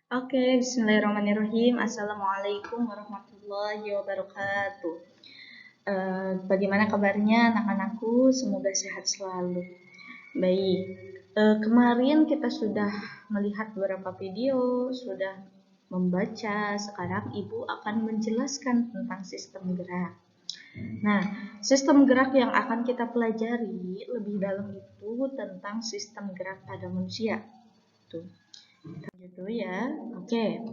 Oke, bismillahirrahmanirrahim. Assalamualaikum warahmatullahi wabarakatuh. Bagaimana kabarnya anak-anakku? Semoga sehat selalu. Baik, kemarin kita sudah melihat beberapa video, sudah membaca. Sekarang Ibu akan menjelaskan tentang sistem gerak. Nah, sistem gerak yang akan kita pelajari lebih dalam itu tentang sistem gerak pada manusia. Tuh. Gitu ya. Oke.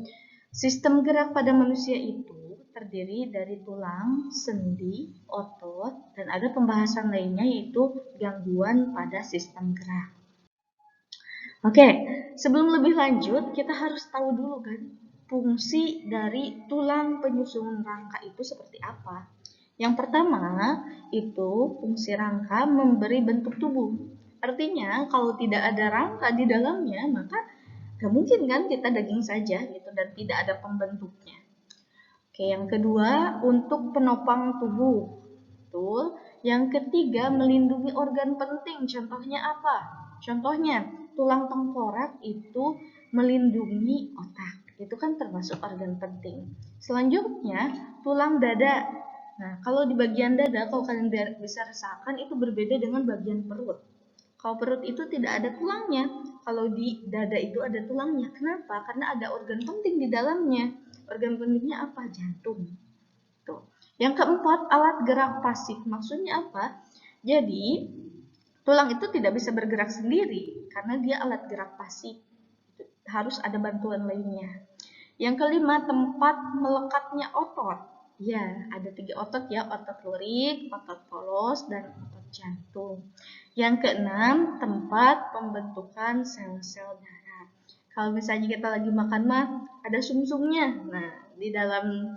Sistem gerak pada manusia itu terdiri dari tulang, sendi, otot, dan ada pembahasan lainnya yaitu gangguan pada sistem gerak. Oke, sebelum lebih lanjut kita harus tahu dulu kan fungsi dari tulang penyusun rangka itu seperti apa. Yang pertama itu fungsi rangka memberi bentuk tubuh. Artinya kalau tidak ada rangka di dalamnya maka gak mungkin kan kita daging saja gitu dan tidak ada pembentuknya. Oke, yang kedua untuk penopang tubuh. Betul. Yang ketiga melindungi organ penting. Contohnya apa? Contohnya tulang tengkorak itu melindungi otak. Itu kan termasuk organ penting. Selanjutnya tulang dada. Nah, kalau di bagian dada, kalau kalian bisa rasakan itu berbeda dengan bagian perut. Kalau perut itu tidak ada tulangnya, kalau di dada itu ada tulangnya. Kenapa? Karena ada organ penting di dalamnya. Organ pentingnya apa? Jantung. Tuh. Yang keempat, alat gerak pasif. Maksudnya apa? Jadi, tulang itu tidak bisa bergerak sendiri karena dia alat gerak pasif. Harus ada bantuan lainnya. Yang kelima, tempat melekatnya otot. Ya, ada 3 otot ya, otot lurik, otot polos, dan otot jantung. Yang keenam, tempat pembentukan sel-sel darah. Kalau misalnya kita lagi makan mah, ada sumsumnya. Nah, di dalam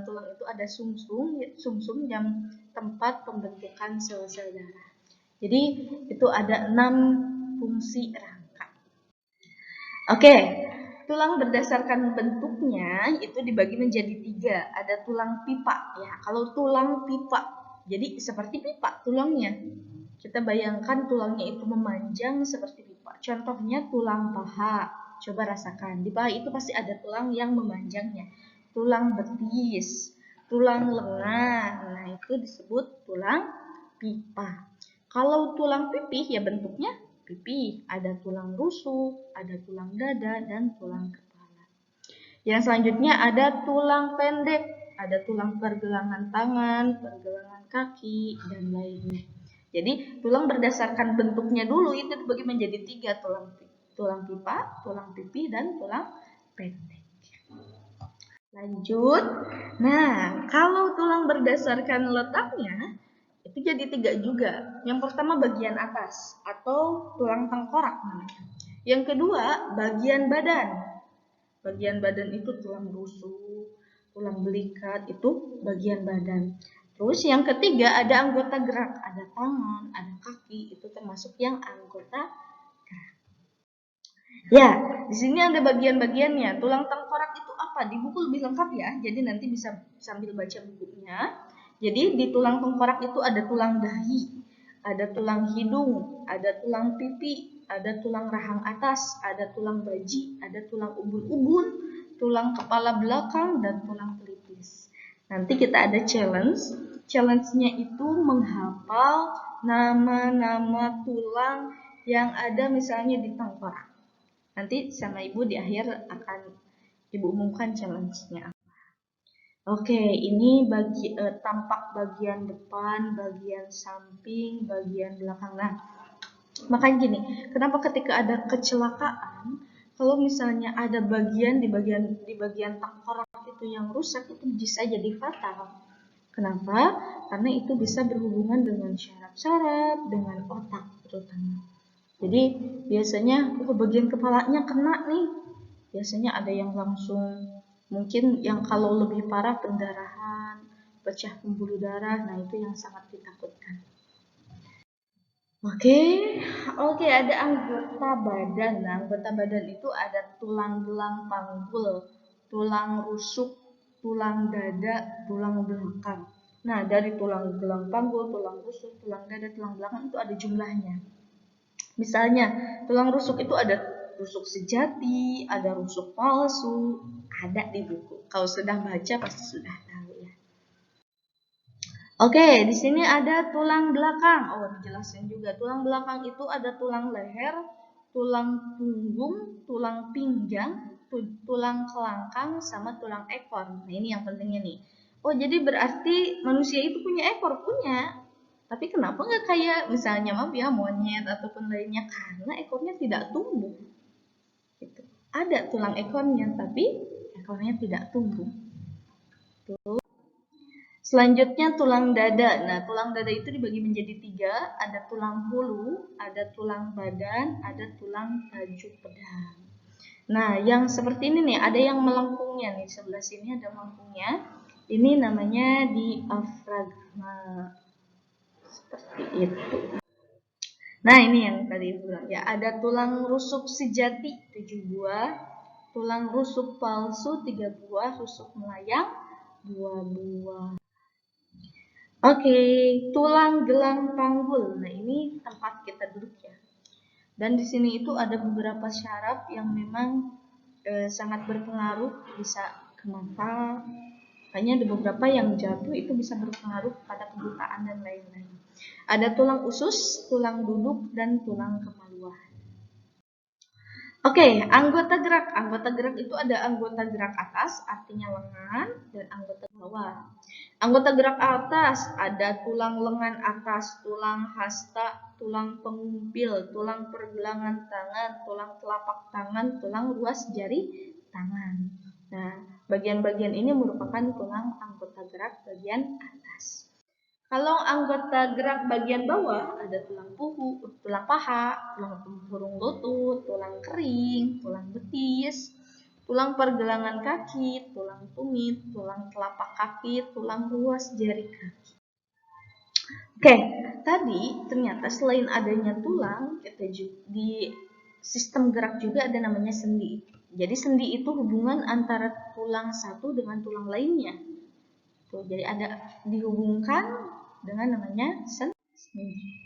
tulang itu ada sumsum yang tempat pembentukan sel-sel darah. Jadi itu ada 6 fungsi rangka. Oke, tulang berdasarkan bentuknya itu dibagi menjadi 3. Ada tulang pipa ya. Kalau tulang pipa, jadi seperti pipa tulangnya. Kita bayangkan tulangnya itu memanjang seperti pipa. Contohnya tulang paha. Coba rasakan. Di paha itu pasti ada tulang yang memanjangnya. Tulang betis, tulang lengan. Nah, itu disebut tulang pipa. Kalau tulang pipih ya bentuknya pipi, ada tulang rusuk, ada tulang dada, dan tulang kepala. Yang selanjutnya ada tulang pendek, ada tulang pergelangan tangan, pergelangan kaki, dan lainnya. Jadi tulang berdasarkan bentuknya dulu itu dibagi menjadi 3, tulang pipa, tulang pipi, dan tulang pendek. Lanjut. Nah, kalau tulang berdasarkan letaknya itu jadi 3 juga. Yang pertama bagian atas atau tulang tengkorak namanya. Yang kedua bagian badan. Bagian badan itu tulang rusuk, tulang belikat itu bagian badan. Terus yang ketiga ada anggota gerak, ada tangan, ada kaki, itu termasuk yang anggota gerak. Ya, di sini ada bagian-bagiannya. Tulang tengkorak itu apa? Di buku lebih lengkap ya. Jadi nanti bisa sambil baca bukunya. Jadi di tulang tengkorak itu ada tulang dahi, ada tulang hidung, ada tulang pipi, ada tulang rahang atas, ada tulang baji, ada tulang ubun-ubun, tulang kepala belakang, dan tulang pelipis. Nanti kita ada challenge. Challenge-nya itu menghafal nama-nama tulang yang ada misalnya di tengkorak. Nanti sama ibu di akhir akan ibu umumkan challenge-nya. Oke, ini tampak bagian depan, bagian samping, bagian belakang. Nah, makanya gini, kenapa ketika ada kecelakaan, kalau misalnya ada bagian di bagian tengkorak itu yang rusak itu bisa jadi fatal. Kenapa? Karena itu bisa berhubungan dengan syaraf-syaraf, dengan otak terutama. Jadi biasanya bagian kepalanya kena nih. Biasanya ada yang langsung mungkin yang kalau lebih parah pendarahan, pecah pembuluh darah. Nah, itu yang sangat ditakutkan. Oke, ada anggota badan. Nah, anggota badan itu ada tulang gelang panggul, tulang rusuk, tulang dada, tulang belakang. Nah, dari tulang gelang panggul, tulang rusuk, tulang dada, tulang belakang itu ada jumlahnya. Misalnya, tulang rusuk itu ada rusuk sejati, ada rusuk palsu, ada di buku. Kalau sudah baca pasti sudah tahu ya. Oke, di sini ada tulang belakang. Oh, dijelasin juga. Tulang belakang itu ada tulang leher, tulang punggung, tulang pinggang, tulang kelangkang, sama tulang ekor. Nah, ini yang pentingnya nih. Oh, jadi berarti manusia itu punya ekor? Punya. Tapi kenapa nggak kayak misalnya monyet ataupun lainnya? Karena ekornya tidak tumbuh. Gitu. Ada tulang ekornya, tapi ekornya tidak tumbuh. Tuh. Selanjutnya tulang dada. Nah, tulang dada itu dibagi menjadi 3. Ada tulang hulu, ada tulang badan, ada tulang baju pedang. Nah, yang seperti ini nih, ada yang melengkungnya nih. Sebelah sini ada melengkungnya. Ini namanya diafragma. Seperti itu. Nah, ini yang tadi bilang ya. Ada tulang rusuk sejati 7 buah, tulang rusuk palsu 3 buah, rusuk melayang 2 buah. Oke, tulang gelang panggul. Nah, ini tempat kita duduk ya. Dan di sini itu ada beberapa syaraf yang memang sangat berpengaruh, bisa ke mata. Hanya ada beberapa yang jatuh itu bisa berpengaruh pada kebutaan dan lain-lain. Ada tulang usus, tulang duduk, dan tulang kemaluan. Oke, anggota gerak. Anggota gerak itu ada anggota gerak atas, artinya lengan, dan anggota bawah. Anggota gerak atas ada tulang lengan atas, tulang hasta, tulang pengumpil, tulang pergelangan tangan, tulang telapak tangan, tulang ruas jari tangan. Nah, bagian-bagian ini merupakan tulang anggota gerak bagian atas. Kalau anggota gerak bagian bawah ada tulang paha, tulang tempurung lutut, tulang kering, tulang betis, tulang pergelangan kaki, tulang tumit, tulang telapak kaki, tulang ruas jari kaki. Oke, tadi ternyata selain adanya tulang, kita juga di sistem gerak juga ada namanya sendi. Jadi sendi itu hubungan antara tulang satu dengan tulang lainnya. Tuh, jadi ada dihubungkan dengan namanya sendi.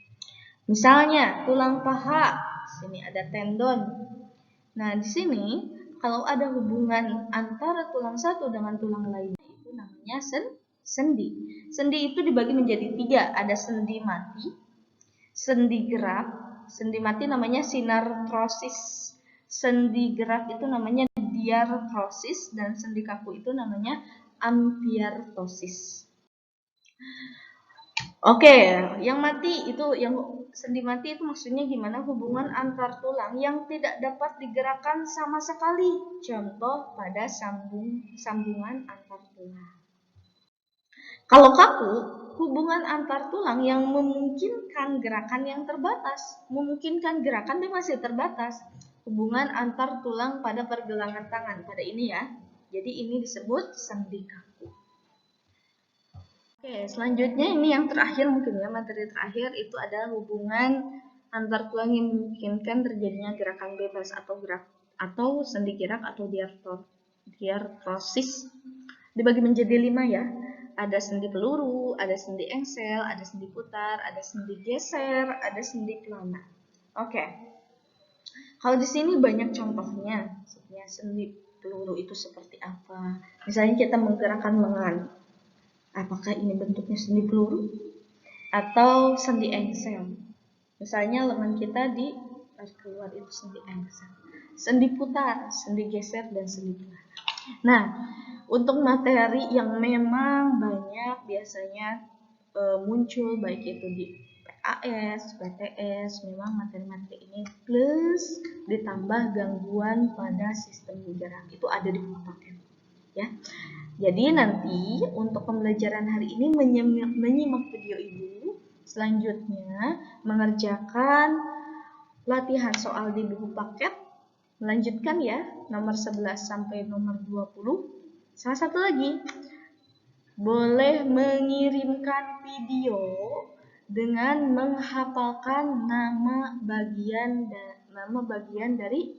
Misalnya tulang paha, sini ada tendon. Nah, di sini kalau ada hubungan antara tulang satu dengan tulang lainnya itu namanya sendi. Sendi itu dibagi menjadi 3, ada sendi mati, sendi gerak. Sendi mati namanya sinartrosis. Sendi gerak itu namanya diartrosis, dan sendi kaku itu namanya ampiartosis. Oke, yang mati itu, yang sendi mati itu maksudnya gimana? Hubungan antar tulang yang tidak dapat digerakkan sama sekali. Contoh pada sambungan antar tulang. Kalau kaku, hubungan antar tulang yang memungkinkan gerakan yang terbatas. Memungkinkan gerakan dia masih terbatas. Hubungan antar tulang pada pergelangan tangan, pada ini ya. Jadi ini disebut sendi kaku. Oke, selanjutnya ini yang terakhir mungkin ya, materi terakhir itu adalah hubungan antar tulang yang memungkinkan terjadinya gerakan bebas atau sendi gerak atau diartrosis. Dibagi menjadi 5 ya. Ada sendi peluru, ada sendi engsel, ada sendi putar, ada sendi geser, ada sendi pelana. Oke. Kalau di sini banyak contohnya. Maksudnya sendi peluru itu seperti apa? Misalnya kita menggerakkan lengan. Apakah ini bentuknya sendi peluru atau sendi engsel? Misalnya lengan kita ditarik keluar, itu sendi engsel. Sendi putar, sendi geser, dan sendi pelana. Nah, untuk materi yang memang banyak biasanya muncul baik itu di PAS, PTS, memang materi-materi ini plus ditambah gangguan pada sistem gerak itu ada di paket ya. Jadi nanti untuk pembelajaran hari ini menyimak video ibu, selanjutnya mengerjakan latihan soal di buku paket, melanjutkan ya nomor 11 sampai nomor 20. Salah satu lagi, boleh mengirimkan video dengan menghafalkan nama bagian dari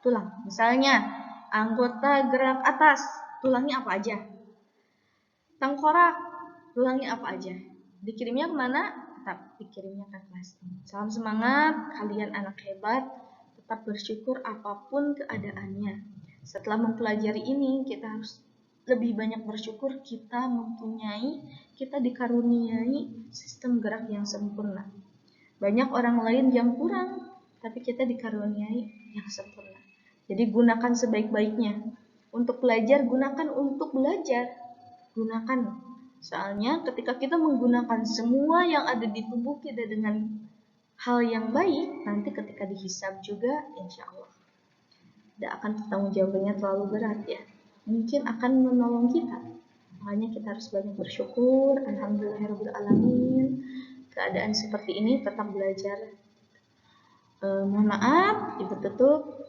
tulang. Misalnya anggota gerak atas, tulangnya apa aja? Tengkorak, tulangnya apa aja? Dikirimnya kemana? Tetap dikirimnya ke kelas. Salam semangat, kalian anak hebat. tetap bersyukur apapun keadaannya. Setelah mempelajari ini, kita harus lebih banyak bersyukur kita dikaruniai sistem gerak yang sempurna. Banyak orang lain yang kurang, tapi kita dikaruniai yang sempurna. Jadi gunakan sebaik-baiknya. Untuk belajar, gunakan untuk belajar. Gunakan. Soalnya ketika kita menggunakan semua yang ada di tubuh kita dengan hal yang baik, nanti ketika dihisab juga, insya Allah tidak akan bertanggung jawabannya terlalu berat ya. Mungkin akan menolong kita. Makanya kita harus banyak bersyukur. Alhamdulillahirrahmanirrahim. Keadaan seperti ini tetap belajar. Mohon maaf, ibu tutup.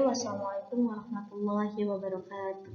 Wassalamualaikum warahmatullahi wabarakatuh.